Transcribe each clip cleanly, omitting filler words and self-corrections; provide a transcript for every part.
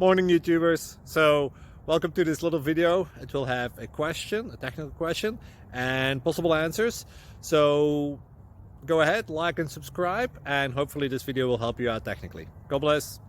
Morning YouTubers. So welcome to this little video. It will have a question, a technical question, and possible answers. So go ahead, like and subscribe, and hopefully this video will help you out technically. God bless.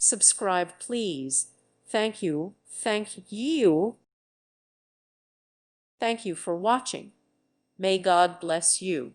Subscribe, please. Thank you. Thank you. Thank you for watching. May God bless you.